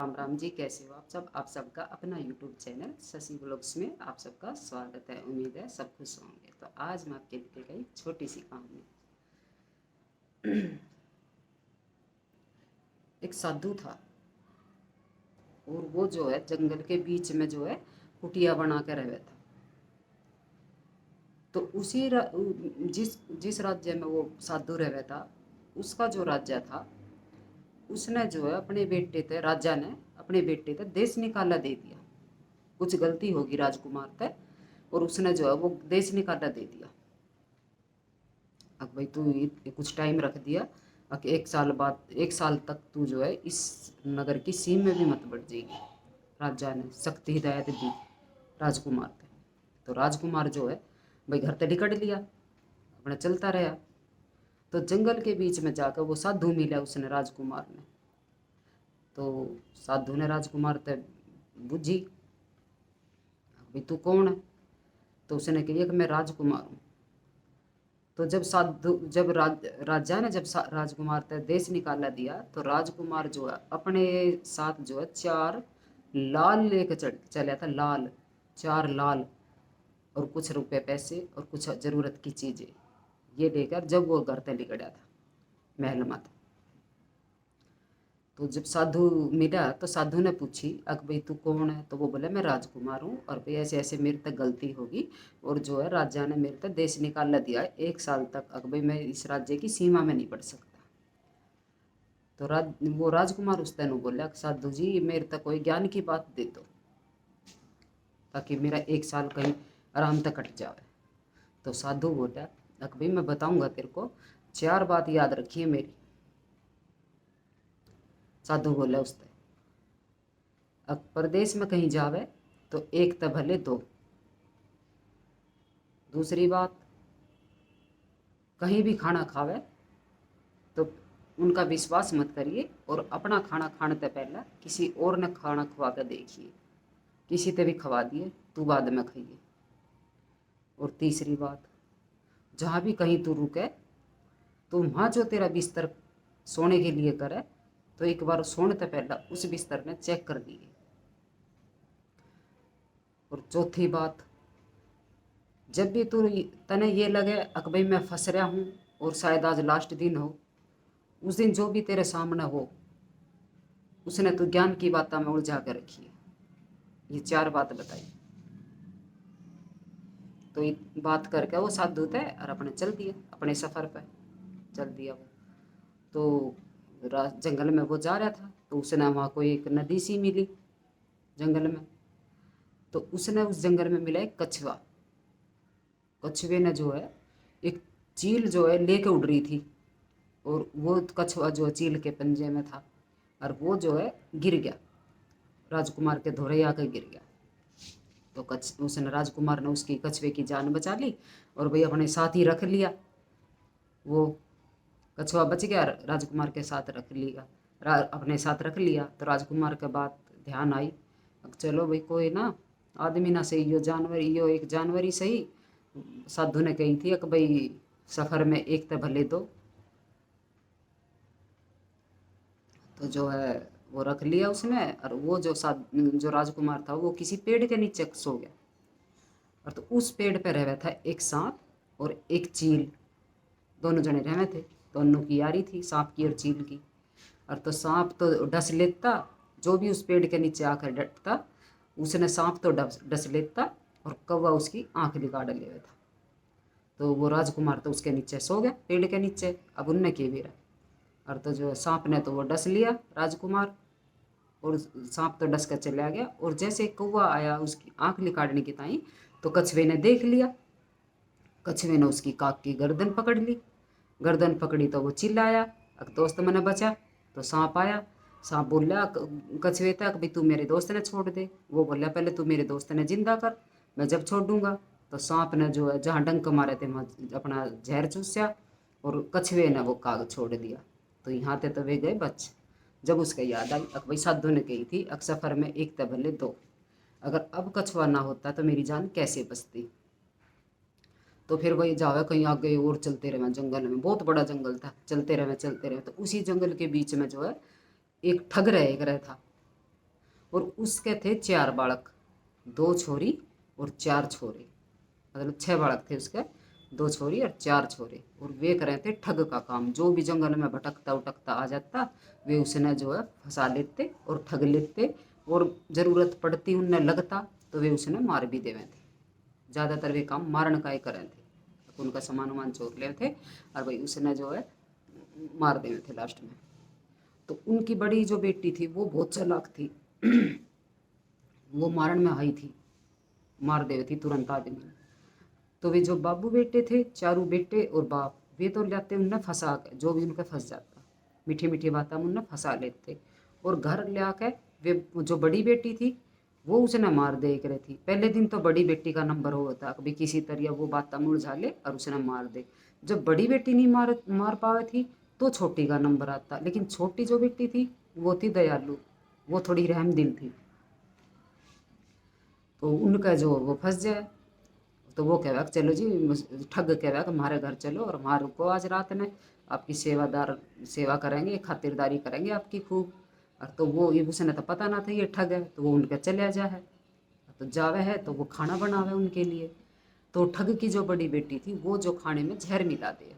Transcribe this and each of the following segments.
राम राम जी, कैसे हो आप सब? आप सबका अपना यूट्यूब चैनल शशि ब्लॉग्स में आप सबका स्वागत है। उम्मीद है सब खुश होंगे। तो आज मैं आपके लिए गई छोटी सी कहानी। एक साधु था और वो जो है जंगल के बीच में जो है कुटिया बना के रह था। तो जिस जिस राज्य में वो साधु रह था, उसका जो राज्य था, उसने जो है अपने बेटे थे, राजा ने अपने बेटे थे देश निकाला दे दिया। कुछ गलती होगी राजकुमार थे और उसने जो है वो देश निकाला दे दिया। अब भाई तू कुछ टाइम रख दिया। अब 1 साल बाद, 1 साल तक तू जो है इस नगर की सीम में भी मत बढ़ जाएगी। राजा ने सख्त हिदायत दी राजकुमार पे। तो राजकुमार जो है भाई घर से निकल लिया, अपना चलता रहा। तो जंगल के बीच में जाकर वो साधु मिला उसने राजकुमार ने। तो साधु ने राजकुमार से बुझी, भाई तू कौन है? तो उसने कही कि मैं राजकुमार हूँ। तो राजा ने जब राजकुमार का देश निकाला दिया, तो राजकुमार जो है अपने साथ जो है 4 लाल लेकर चला था। लाल, 4 लाल और कुछ रुपए पैसे और कुछ ज़रूरत की चीज़ें ये लेकर जब वो घर तक निकला था महल में। तो जब साधु मिला तो साधु ने पूछी, अक भाई तू कौन है? तो वो बोला मैं राजकुमार हूँ और भाई ऐसे ऐसे मेरे तक गलती होगी और जो है राजा ने मेरे तक देश निकाल दिया है 1 साल तक। अक भाई मैं इस राज्य की सीमा में नहीं बढ़ सकता। तो वो राजकुमार उस तेन बोला, साधु जी मेरे तक कोई ज्ञान की बात दे दो ताकि मेरा 1 साल कहीं आराम तक कट जाए। तो साधु बोला, अक भाई मैं बताऊंगा तेरे को, 4 बात याद रखिए मेरी। साधु बोला उसने, अब परदेश में कहीं जावे तो एक त भले दो। दूसरी बात, कहीं भी खाना खावे तो उनका विश्वास मत करिए और अपना खाना खाने से पहले किसी और ने खाना खवा कर देखिए। किसी से भी खवा दिए तू बाद में खाइए। और तीसरी बात, जहाँ भी कहीं तू रुके तो वहाँ जो तेरा बिस्तर सोने के लिए करे तो एक बार सोने से पहले उस बिस्तर ने चेक कर दिए। और चौथी बात, जब भी तू तने ये लगे अक भाई मैं फंस रहा हूँ और शायद आज लास्ट दिन हो, उस दिन जो भी तेरे सामने हो उसने तो ज्ञान की बात में उलझा कर रखी है। ये 4 बात बताई। तो ये बात करके वो साधु थे और अपने चल दिए, अपने सफ़र पे चल दिया वो। तो जंगल में वो जा रहा था तो उसने वहाँ कोई एक नदी सी मिली जंगल में। तो उसने उस जंगल में मिला एक कछुआ। कछुए ने जो है एक चील जो है लेके उड़ रही थी और वो कछुआ जो चील के पंजे में था और वो जो है गिर गया, राजकुमार के धोरे आकर गिर गया। तो उसने राजकुमार ने उसकी कछुए की जान बचा ली और भाई अपने साथ ही रख लिया। वो कछुआ बच गया, राजकुमार के साथ रख लिया, अपने साथ रख लिया। तो राजकुमार के बात ध्यान आई, अब चलो भाई कोई ना आदमी ना सही, यो जानवर, यो एक जानवर ही सही। साधु ने कही थी कि भाई सफ़र में एक तो भले दो। तो जो है वो रख लिया उसने और वो जो राजकुमार था वो किसी पेड़ के नीचे सो गया। और तो उस पेड़ पे रह था एक सांप और एक चील, दोनों जने रहे थे। दोनों की यारी थी, सांप की और चील की। और तो सांप तो डस लेता, जो भी उस पेड़ के नीचे आकर डटता उसने सांप तो डस लेता और कौवा उसकी आंख निकाल ले था। तो वो राजकुमार तो उसके नीचे सो गया पेड़ के नीचे। अब उनने के भी रहा। और तो जो सांप ने तो वो डस लिया राजकुमार और सांप तो डस कर चला गया। और जैसे कौवा आया उसकी आंख निकालने की ताई तो कछुए ने देख लिया। कछुए ने उसकी काक की गर्दन पकड़ ली। गर्दन पकड़ी तो वो चिल्लाया, अब दोस्त मैंने बचा। तो सांप आया, सांप बोला कछुए तक भाई तू मेरे दोस्त ने छोड़ दे। वो बोला पहले तू मेरे दोस्त ने जिंदा कर, मैं जब छोड़ दूंगा। तो सांप ने जो है जहाँ डंक मारे थे वहाँ अपना जहर चूसा और कछुए ने वो काग छोड़ दिया। तो यहाँ तो वे गए बच। जब उसका याद आई, भाई साधु ने कही थी अक सफ़र में एक तबले दो, अगर अब कछुआ ना होता तो मेरी जान कैसे बचती। तो फिर वही जावे कहीं आगे और चलते रहे जंगल में, बहुत बड़ा जंगल था, चलते रहे। तो उसी जंगल के बीच में जो है एक ठग रह था। और उसके थे 4 बालक, 2 छोरी और 4 छोरे, मतलब 6 बालक थे उसके, 2 छोरी और 4 छोरे। और वे कर रहे थे ठग का काम, जो भी जंगल में भटकता उटकता आ जाता वे उसने जो है फंसा लेते और ठग लेते, और ज़रूरत पड़ती उनने लगता तो वे उसने मार भी देवे थे। ज़्यादातर वे काम मारन का ही करे थे, उनका सामान वामान चोर ले थे और भाई उसने जो है मार देवे थे लास्ट में। तो उनकी बड़ी जो बेटी थी वो बहुत चालाक थी वो मारन में आई थी, मार देवे थी तुरंत आदमी। तो वे जो बाबू बेटे थे, चारों बेटे और बाप, वे तो लाते उन्हें फंसा के, जो भी उनके फंस जाता मीठी मीठी बातें उन्हें फंसा लेते, और घर ले आके वे जो बड़ी बेटी थी वो उसने मार दे कर थी। पहले दिन तो बड़ी बेटी का नंबर हुआ था, कभी किसी तरह वो बात मुरझा ले और उसने मार दे। जब बड़ी बेटी नहीं मार पावे थी तो छोटी का नंबर आता, लेकिन छोटी जो बेटी थी वो थी दयालु, वो थोड़ी रहम दिल थी। तो उनका जो वो फंस जाए तो वो कहेगा चलो जी, ठग कहेगा कि हमारे घर चलो और हमारे को आज रात में आपकी सेवा करेंगे, खातिरदारी करेंगे आपकी खूब। और तो वो ये उसने तो पता ना था ये ठग है, तो वो उनके चले जा है, तो जावे है तो वो खाना बनावे उनके लिए। तो ठग की जो बड़ी बेटी थी वो जो खाने में जहर मिला दे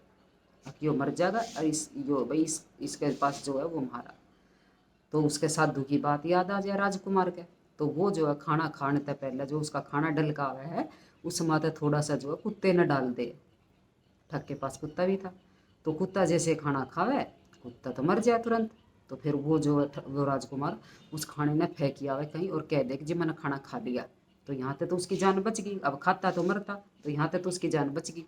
कि वो मर जाएगा, और इसके पास जो है वो हमारा। तो उसके साधु की बात याद आ जाए राजकुमार के, तो वो जो है खाना खाने से पहले जो उसका खाना डलका हुआ है उस माथे थोड़ा सा जो है कुत्ते ने डाल दे। ठग के पास कुत्ता भी था, तो कुत्ता जैसे खाना खावे कुत्ता तो मर जाए तुरंत। तो फिर वो जो है वो राजकुमार उस खाने ने फेंक आवे कहीं और कह दे कि जी मैंने खाना खा लिया, तो यहाँ पे तो उसकी जान बच गई। अब खाता तो मरता, तो यहाँ पे तो उसकी जान बच गई।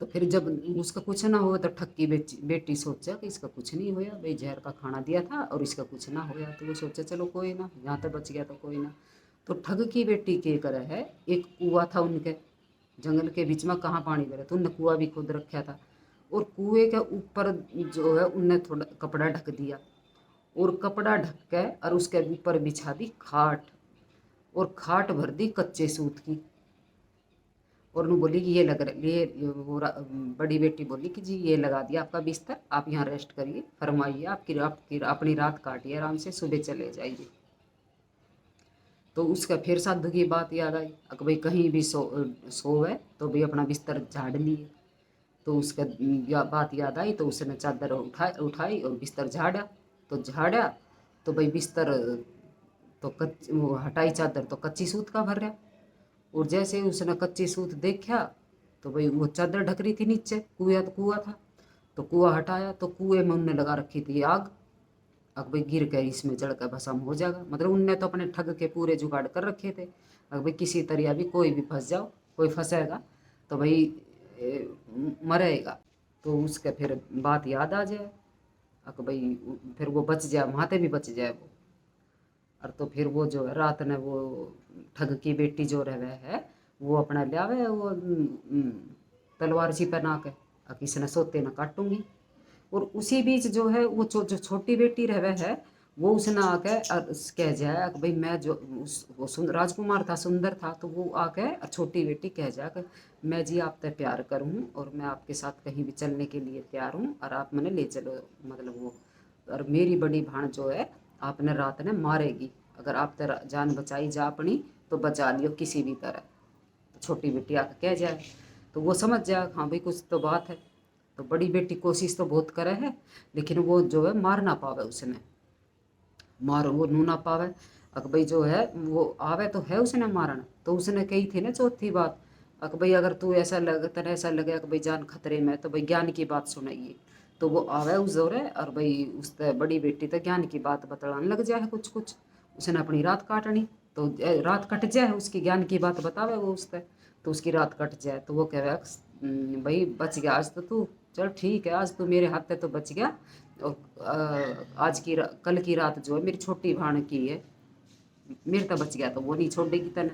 तो फिर जब उसका कुछ ना हुआ तो ठग की बेटी सोचा कि इसका कुछ नहीं हुआ, भाई जहर का खाना दिया था और इसका कुछ ना हुआ, तो वो सोचा चलो कोई ना, यहाँ तक बच गया तो कोई ना। तो ठग की बेटी के करे है, एक कुआं था उनके जंगल के बीच में, कहाँ पानी भरे, तो उनने कुआं भी खुद रखा था, और कुएं के ऊपर जो है उनने थोड़ा कपड़ा ढक दिया, और कपड़ा ढक के और उसके ऊपर बिछा दी खाट, और खाट भर दी कच्चे सूत की। और उन्होंने बोली कि ये लग रहा ये वो बड़ी बेटी बोली कि जी ये लगा दिया आपका बिस्तर, आप यहाँ रेस्ट करिए, फरमाइए, आपकी अपनी रात काटिए आराम से, सुबह चले जाइए। तो उसका फिर साधु की बात याद आई कि भाई कहीं भी सोवे तो भाई अपना बिस्तर झाड़ लिए। तो उसका बात याद आई, तो उसने चादर उठाई और बिस्तर झाड़ा। तो झाड़ा तो भाई बिस्तर तो वो हटाई चादर तो कच्ची सूत का भर रहा। और जैसे ही उसने कच्ची सूत देखा तो भाई वो चादर ढक रही थी नीचे, कुआं था। तो कुआं हटाया तो कुएं में उनने लगा रखी थी आग। अब भाई गिर कर इसमें जलकर भस्म हो जाएगा, मतलब उनने तो अपने ठग के पूरे जुगाड़ कर रखे थे। अब भाई किसी तरह भी कोई भी फंस जाओ, कोई फंसेगा तो भाई मरेगा। तो उसके फिर बात याद आ जाए अब भाई फिर वो बच जाए, वहाँ पे भी बच जाए वो। और तो फिर वो जो है रात ने वो ठग की बेटी जो रहे है वो अपना लियावे वो तलवार सी पहना के, किसी ने सोते न काटूंगी। और उसी बीच जो है वो जो छोटी बेटी रहे है वो उसने आके कह जाए कि भाई मैं जो राजकुमार था, सुंदर था, तो वो आके छोटी बेटी कह जाए कि मैं जी आपसे प्यार करूँ और मैं आपके साथ कहीं भी चलने के लिए तैयार हूँ और आप मैंने ले चलो, मतलब वो। और मेरी बड़ी भाण जो है आपने रात ने मारेगी, अगर आप तेरा जान बचाई जा अपनी तो बचा लियो किसी भी तरह। तो छोटी बेटी आके कह जाए तो वो समझ जाए हाँ भाई कुछ तो बात है। तो बड़ी बेटी कोशिश तो बहुत करे है, लेकिन वो जो है मार ना पावे, उसने मार वो नू ना पावे। अक भाई जो है वो आवे तो है उसने मारना, तो उसने कही थी ना चौथी बात, अक भाई अगर तू ऐसा लग तेरा ऐसा लगे कि भाई जान खतरे में तो भाई ज्ञान की बात सुनाइए। तो वो आवे उस जोरे और भाई उस बड़ी बेटी तो ज्ञान की बात बतलाने लग जाए कुछ कुछ, उसने अपनी रात काटनी। तो रात कट जाए उसकी ज्ञान की बात बतावे वो उस तो उसकी रात कट जाए। तो वो कहे भाई बच गया आज तो तू, चल ठीक है आज तू मेरे हाथ से तो बच गया, और आज की कल की रात जो है मेरी छोटी भाण की है, मेरे तो बच गया तो वो नहीं छोड़ेगी तने।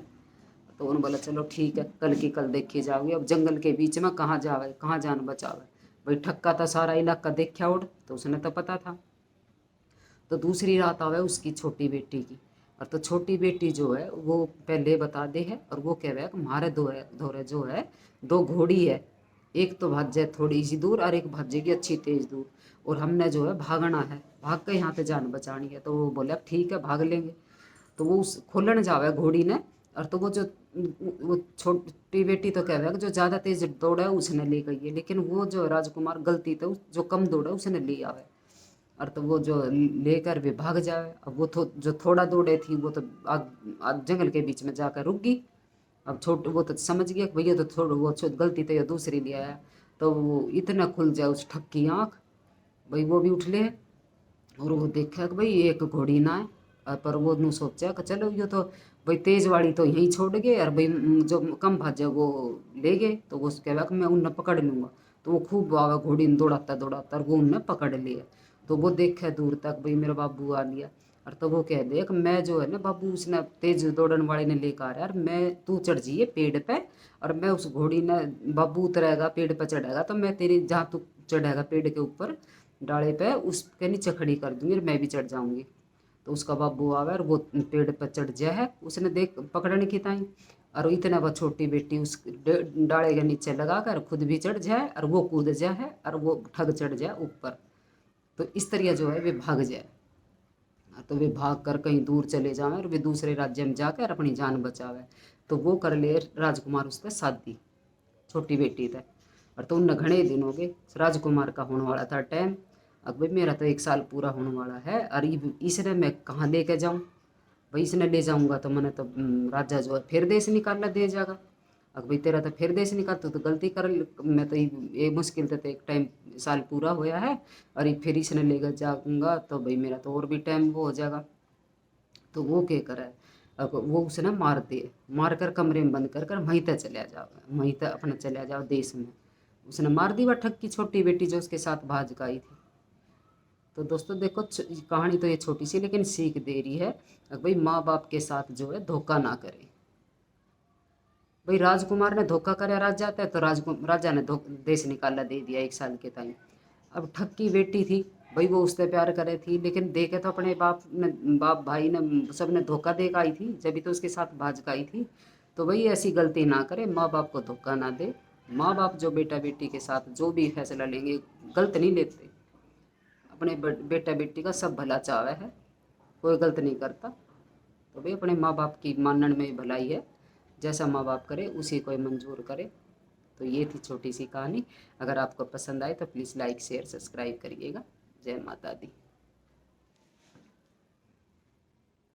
तो उन्होंने बोला चलो ठीक है कल की कल देखी जाओगी, अब जंगल के बीच में कहाँ जावे कहाँ जान बचावे। भाई ठक्का था सारा इलाका देखा उड़, तो उसने तो पता था। तो दूसरी रात आवे उसकी छोटी बेटी की, और तो छोटी बेटी जो है वो पहले बता दे है और वो कह रहा है कि हमारे दो है धोरे जो है 2 घोड़ी है, एक तो भाग जाए थोड़ी सी दूर और एक भाग जाएगी अच्छी तेज दूर, और हमने जो है भागना है, भाग के यहाँ पे जान बचानी है। तो वो बोले अब ठीक है भाग लेंगे। तो वो उस खोलन जावे घोड़ी ने, और तो वो छोटी बेटी तो कह रहा है कि जो ज़्यादा तेज दौड़ा है उसने ले गई है, लेकिन वो जो राजकुमार गलती तो जो कम दौड़ा उसने ले आवे, और तो वो जो लेकर भी भाग जावे। अब वो जो थोड़ा दौड़े थी वो तो आग जंगल के बीच में जाकर रुक गई। अब छोटे वो तो समझ गया कि भैया तो थोड़ा वो गलती तो ये दूसरी ले आया। तो वो इतना खुल जाए उस ठग की आँख, भाई वो भी उठ ले, और वो देखा कि भाई एक घोड़ी ना है। पर वो नू सोचा कि चलो ये तो भाई तेज वाली तो यहीं छोड़ गए, और भाई जो कम भाजे वो ले गए। तो वो कह कि मैं उन्हें पकड़ लूँगा। तो वो खूब आवा घोड़ी ने दौड़ाता दौड़ाता, और वो उन्हें पकड़ लिया। तो वो देखे दूर तक भाई मेरा बाबू आ लिया। और तो वो कह दे कि मैं जो है ना बाबू उसने तेज दौड़न वाले ने लेकर आ रहा है, और मैं तू चढ़ जाइए पेड़ पे, और मैं उस घोड़ी ने बाबू उतरेगा पेड़ पे चढ़ेगा तो मैं तेरी जहाँ तू चढ़ेगा पेड़ के ऊपर डाले पे उसके नीचे खड़ी कर दूंगी और मैं भी चढ़ जाऊंगी। तो उसका बाबू आवे और वो पेड़ पर चढ़ जाए है, उसने देख पकड़ने की ताई, और इतना वह छोटी बेटी उस डाले के नीचे लगा कर खुद भी चढ़ जाए और वो कूद जाए और वो ठग चढ़ जाए ऊपर। तो इस तरह जो है वे भाग जाए। तो वे भाग कर कहीं दूर चले जावे और वे दूसरे राज्य में जाकर अपनी जान बचावे। तो वो कर ले राजकुमार उससे शादी छोटी बेटी थे। और तो उन घने दिन हो गए राजकुमार का होने वाला था टाइम। अब भाई मेरा तो 1 साल पूरा होने वाला है, और इसने मैं कहाँ लेके जाऊँ। भाई इसने ले जाऊँगा तो मैंने तो राजा जो है फिर देश निकालना दे जाएगा। अब भाई तेरा तो फिर देश निकाल, तो गलती कर मैं तो ये मुश्किल तो एक टाइम साल पूरा होया है, और ये फिर इसने लेकर जाऊँगा तो भाई मेरा तो और भी टाइम वो हो जाएगा। तो वो क्या करे, अब वो उसे ना मार दे, मार कर कमरे में बंद कर कर वहीं तक चला जाओ, वहीं तक अपना चला जाओ देश में। उसने मार दी वह ठग की छोटी बेटी जो उसके साथ भाज आई थी। तो दोस्तों देखो कहानी तो ये छोटी सी लेकिन सीख दे रही है कि भाई माँ बाप के साथ जो है धोखा ना करें। भाई राजकुमार ने धोखा करे राजा था, तो राजा ने देश निकाला दे दिया 1 साल के टाइम। अब ठग की बेटी थी, भाई वो उससे प्यार करे थी, लेकिन देखे तो अपने बाप भाई ने सबने धोखा दे के आई थी, जब भी तो उसके साथ भाज का आई थी। तो भाई ऐसी गलती ना करे, माँ बाप को धोखा ना दे। माँ बाप जो बेटा बेटी के साथ जो भी फैसला लेंगे गलत नहीं लेते, अपने बेटा बेटी का सब भला चाहता है, कोई गलत नहीं करता। तो भाई अपने माँ बाप की मानने में भलाई है, जैसा माँ बाप करे उसी को मंजूर करे। तो ये थी छोटी सी कहानी। अगर आपको पसंद आए तो प्लीज़ लाइक शेयर सब्सक्राइब करिएगा। जय माता दी।